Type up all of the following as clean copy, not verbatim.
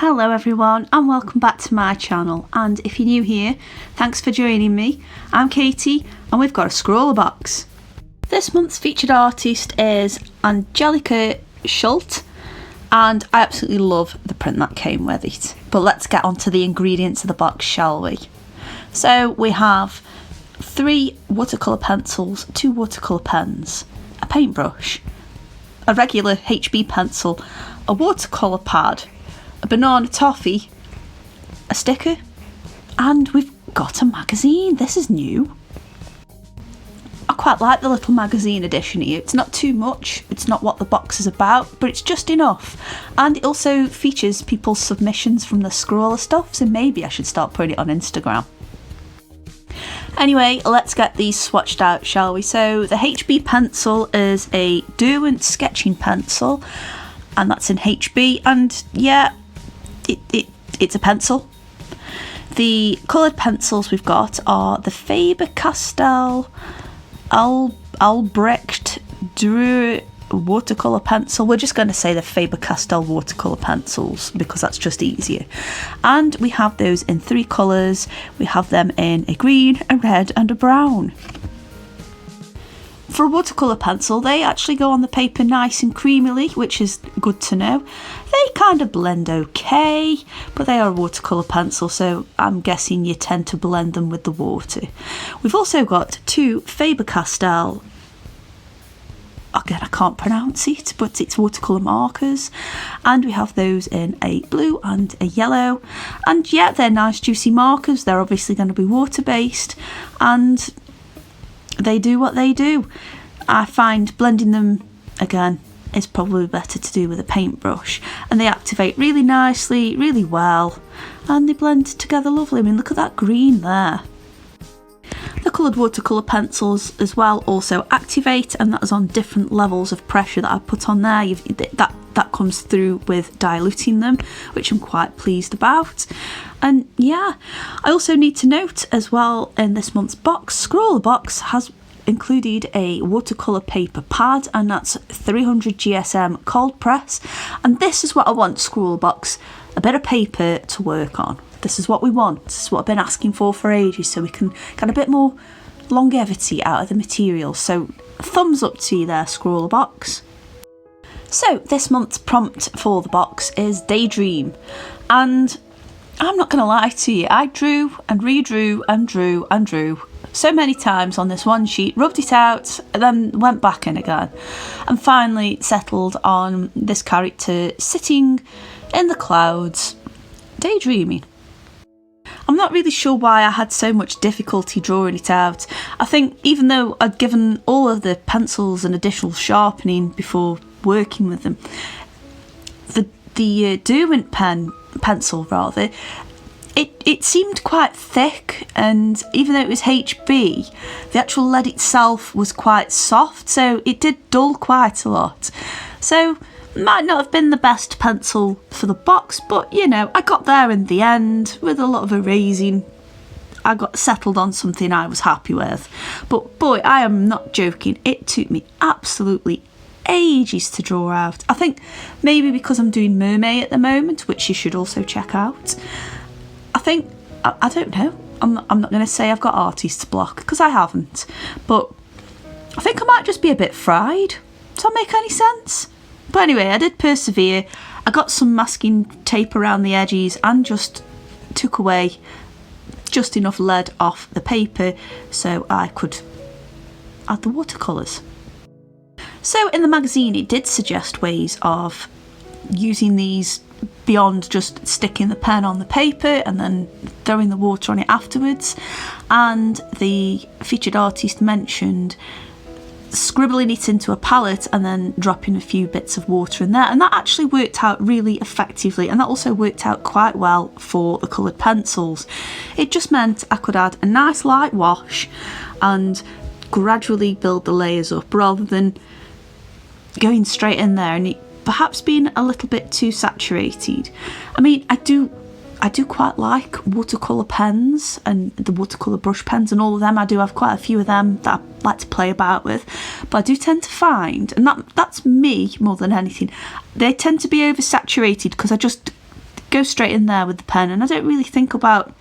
Hello everyone and welcome back to my channel, and if you're new here, thanks for joining me. I'm Katie and we've got a scrawler box. This month's featured artist is Angelica Schult, and I absolutely love the print that came with it. But let's get on to the ingredients of the box, shall we? So we have 3 watercolour pencils, 2 watercolour pens, a paintbrush, a regular HB pencil, a watercolour pad, a banana toffee, a sticker, and we've got a magazine. This is new. I quite like the little magazine edition here. It's not too much, it's not what the box is about, but it's just enough. And it also features people's submissions from the scrawler stuff, so maybe I should start putting it on Instagram. Anyway, let's get these swatched out, shall we? So the HB pencil is a Derwent sketching pencil, and that's in HB, and yeah, it's a pencil. The coloured pencils we've got are the Faber-Castell Albrecht Dürer watercolour pencil. We're just going to say the Faber-Castell watercolour pencils because that's just easier. And we have those in 3 colours. We have them in a green, a red and a brown. For a watercolour pencil, they actually go on the paper nice and creamily, which is good to know. They kind of blend okay, but they are a watercolour pencil, so I'm guessing you tend to blend them with the water. We've also got 2 Faber-Castell, again I can't pronounce it, but it's watercolour markers, and we have those in a blue and a yellow, and yeah, they're nice juicy markers. They're obviously going to be water based, and they do what they do. I find blending them, again, is probably better to do with a paintbrush, and they activate really nicely, really well, and they blend together lovely. I mean, look at that green there. The coloured watercolour pencils as well also activate, and that is on different levels of pressure that I put on there. That comes through with diluting them, which I'm quite pleased about. And yeah, I also need to note as well, in this month's box, SCRAWLRBOX has included a watercolor paper pad, and that's 300 GSM cold press. And this is what I want, SCRAWLRBOX, a bit of paper to work on. This is what we want. This is what I've been asking for ages, so we can get a bit more longevity out of the material. So thumbs up to you there, SCRAWLRBOX. So this month's prompt for the box is Daydream, and I'm not going to lie to you, I drew and redrew and drew and drew so many times on this one sheet, rubbed it out, and then went back in again, and finally settled on this character sitting in the clouds, daydreaming. I'm not really sure why I had so much difficulty drawing it out. I think even though I'd given all of the pencils an additional sharpening before working with them, the Derwent pencil rather, it seemed quite thick, and even though it was HB, the actual lead itself was quite soft, so it did dull quite a lot. So might not have been the best pencil for the box, but you know, I got there in the end with a lot of erasing. I got settled on something I was happy with. But boy, I am not joking, it took me absolutely ages to draw out. I think maybe because I'm doing Mermaid at the moment, which you should also check out. I don't know, I'm not going to say I've got artist's block, because I haven't, but I think I might just be a bit fried. Does that make any sense? But anyway, I did persevere. I got some masking tape around the edges and just took away just enough lead off the paper so I could add the watercolours. So in the magazine it did suggest ways of using these beyond just sticking the pen on the paper and then throwing the water on it afterwards, and the featured artist mentioned scribbling it into a palette and then dropping a few bits of water in there, and that actually worked out really effectively, and that also worked out quite well for the coloured pencils. It just meant I could add a nice light wash and gradually build the layers up rather than going straight in there and it perhaps being a little bit too saturated. I mean, I do quite like watercolour pens and the watercolour brush pens and all of them. I do have quite a few of them that I like to play about with, but I do tend to find, and that's me more than anything, they tend to be oversaturated because go straight in there with the pen, and I don't really think about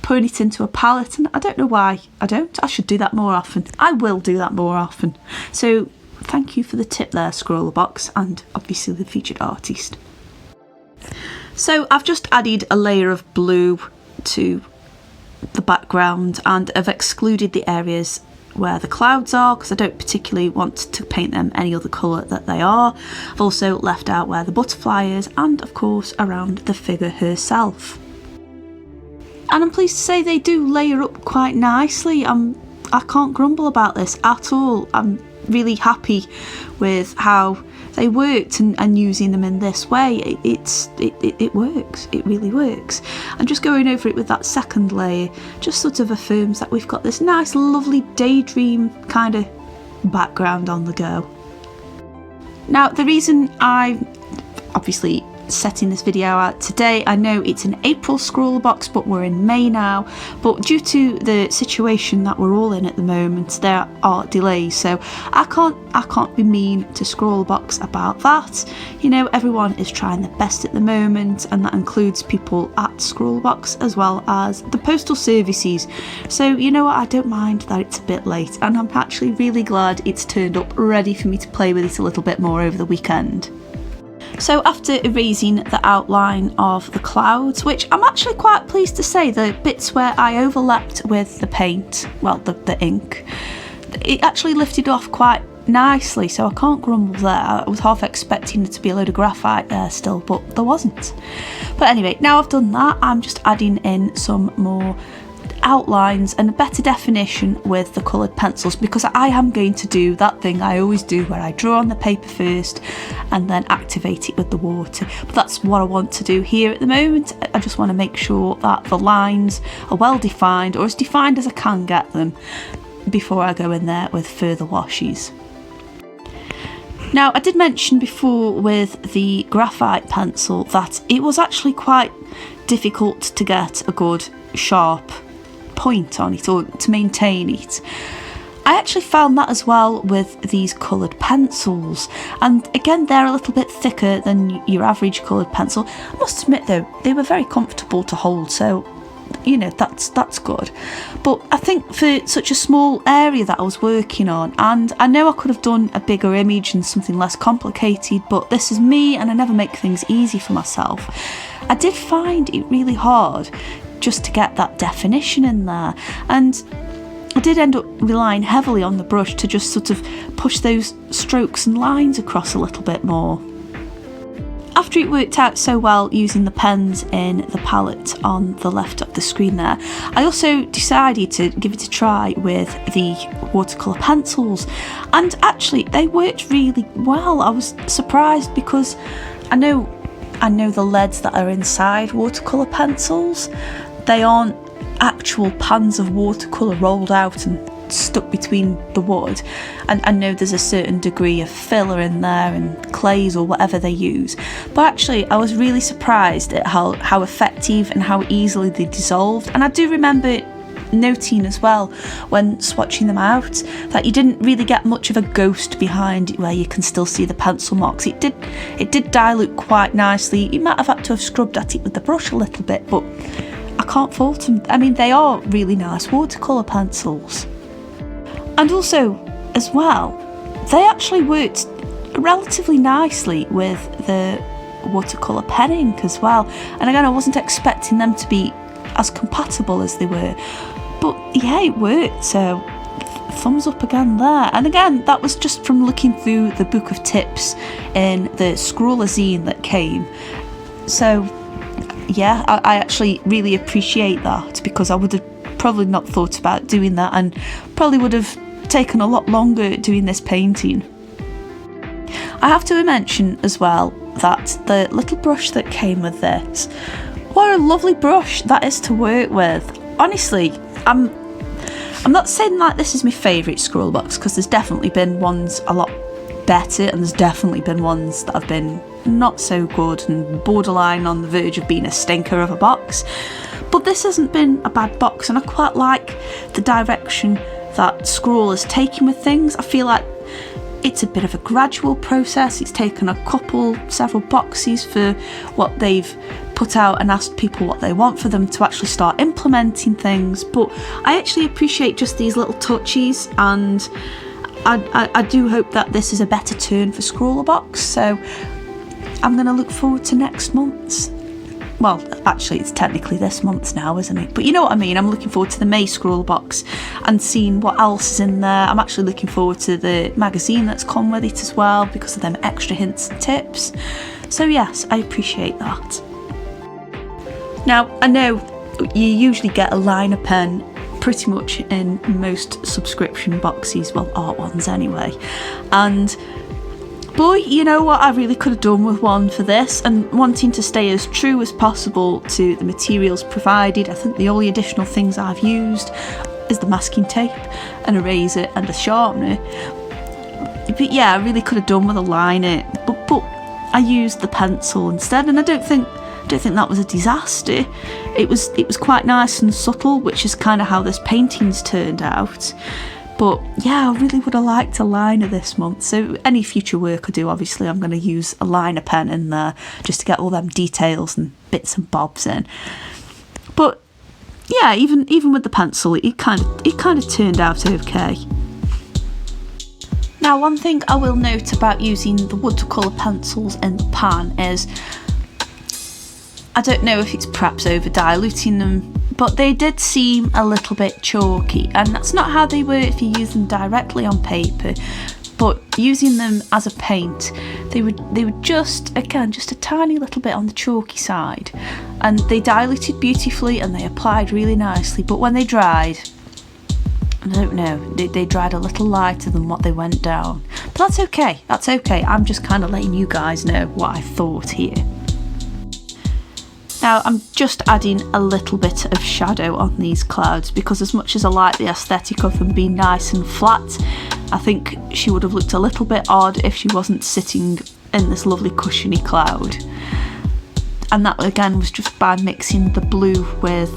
putting it into a palette, and I don't know why I don't. I should do that more often. I will do that more often. So thank you for the tip there, SCRAWLRBOX, and obviously the featured artist. So I've just added a layer of blue to the background, and I've excluded the areas where the clouds are because I don't particularly want to paint them any other colour that they are. I've also left out where the butterfly is, and of course around the figure herself. And I'm pleased to say they do layer up quite nicely. I can't grumble about this at all. I'm really happy with how they worked, and using them in this way, it works. It really works. And just going over it with that second layer just sort of affirms that we've got this nice, lovely daydream kind of background on the go. Now, the reason I'm obviously setting this video out today, I know it's an April SCRAWLRBOX, but we're in May now, but due to the situation that we're all in at the moment, there are delays, so I can't be mean to SCRAWLRBOX about that. You know, everyone is trying their best at the moment, and that includes people at SCRAWLRBOX as well as the postal services. So you know what, I don't mind that it's a bit late, and I'm actually really glad it's turned up ready for me to play with it a little bit more over the weekend. So after erasing the outline of the clouds, which I'm actually quite pleased to say, the bits where I overlapped with the paint, well, the ink, it actually lifted off quite nicely, so I can't grumble there. I was half expecting there to be a load of graphite there still, but there wasn't. But anyway, now I've done that, I'm just adding in some more outlines and a better definition with the coloured pencils, because I am going to do that thing I always do where I draw on the paper first and then activate it with the water. But that's what I want to do here at the moment. I just want to make sure that the lines are well defined, or as defined as I can get them, before I go in there with further washes. Now, I did mention before with the graphite pencil that it was actually quite difficult to get a good sharp point on it, or to maintain it. I actually found that as well with these coloured pencils, and again they're a little bit thicker than your average coloured pencil. I must admit though, they were very comfortable to hold, so you know, that's good. But I think for such a small area that I was working on, and I know I could have done a bigger image and something less complicated, but this is me and I never make things easy for myself. I did find it really hard just to get that definition in there, and I did end up relying heavily on the brush to just sort of push those strokes and lines across a little bit more. After it worked out so well using the pens in the palette on the left of the screen there, I also decided to give it a try with the watercolour pencils, and actually they worked really well. I was surprised because I know the leads that are inside watercolour pencils, they aren't actual pans of watercolour rolled out and stuck between the wood, and I know there's a certain degree of filler in there and clays or whatever they use, but actually I was really surprised at how effective and how easily they dissolved. And I do remember noting as well when swatching them out that you didn't really get much of a ghost behind it where you can still see the pencil marks. It did dilute quite nicely. You might have had to have scrubbed at it with the brush a little bit, but I can't fault them. I mean, they are really nice watercolour pencils. And also, as well, they actually worked relatively nicely with the watercolour pen ink as well. And again, I wasn't expecting them to be as compatible as they were. But yeah, it worked, so thumbs up again there. And again, that was just from looking through the book of tips in the Scrawler zine that came. So yeah, I actually really appreciate that, because I would have probably not thought about doing that, and probably would have taken a lot longer doing this painting. I have to mention as well that the little brush that came with this, what a lovely brush that is to work with. Honestly, I'm not saying that this is my favourite SCRAWLRBOX, because there's definitely been ones a lot better, and there's definitely been ones that have been not so good and borderline on the verge of being a stinker of a box. But this hasn't been a bad box, and I quite like the direction that Scrawl is taking with things. I feel like it's a bit of a gradual process. It's taken several boxes for what they've put out and asked people what they want for them to actually start implementing things. But I actually appreciate just these little touches, and I do hope that this is a better turn for SCRAWLRBOX. So I'm going to look forward to next month's. Well, actually, it's technically this month's now, isn't it? But you know what I mean. I'm looking forward to the May SCRAWLRBOX and seeing what else is in there. I'm actually looking forward to the magazine that's come with it as well, because of them extra hints and tips. So yes, I appreciate that. Now, I know you usually get a liner pen pretty much in most subscription boxes, well, art ones anyway. And boy, you know what, I really could have done with one for this, and wanting to stay as true as possible to the materials provided. I think the only additional things I've used is the masking tape, an eraser and a sharpener. But yeah, I really could have done with a liner, but I used the pencil instead, and I don't think that was a disaster. It was quite nice and subtle, which is kind of how this painting's turned out. But yeah, I really would have liked a liner this month. So any future work I do, obviously I'm going to use a liner pen in there just to get all them details and bits and bobs in. But yeah, even with the pencil, it kind of turned out okay. Now, one thing I will note about using the watercolor pencils in the pan is, I don't know if it's perhaps over diluting them, but they did seem a little bit chalky, and that's not how they were if you use them directly on paper. But using them as a paint, they were just a tiny little bit on the chalky side, and they diluted beautifully and they applied really nicely. But when they dried, I don't know, they dried a little lighter than what they went down. But that's okay. I'm just kind of letting you guys know what I thought here. Now I'm just adding a little bit of shadow on these clouds, because as much as I like the aesthetic of them being nice and flat, I think she would have looked a little bit odd if she wasn't sitting in this lovely cushiony cloud. And that again was just by mixing the blue with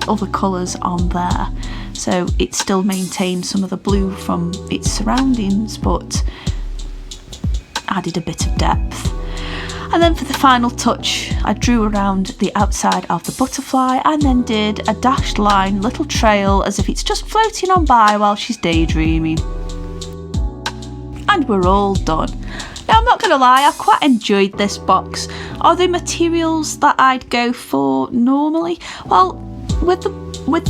other colours on there. So it still maintained some of the blue from its surroundings, but added a bit of depth. And then for the final touch, I drew around the outside of the butterfly and then did a dashed line little trail as if it's just floating on by while she's daydreaming. And we're all done. Now, I'm not going to lie, I quite enjoyed this box. Are there materials that I'd go for normally? Well, with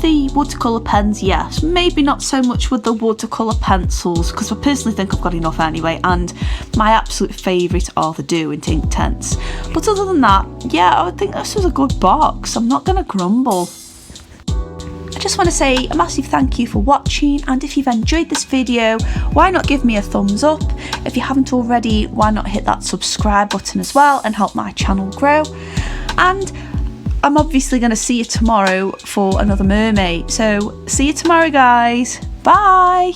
the watercolour pens, yes. Maybe not so much with the watercolour pencils, because I personally think I've got enough anyway, and my absolute favourite are the Do and Inktense. But other than that, yeah, I would think this was a good box. I'm not going to grumble. I just want to say a massive thank you for watching, and if you've enjoyed this video, why not give me a thumbs up? If you haven't already, why not hit that subscribe button as well and help my channel grow? And I'm obviously going to see you tomorrow for another mermaid. So see you tomorrow, guys. Bye.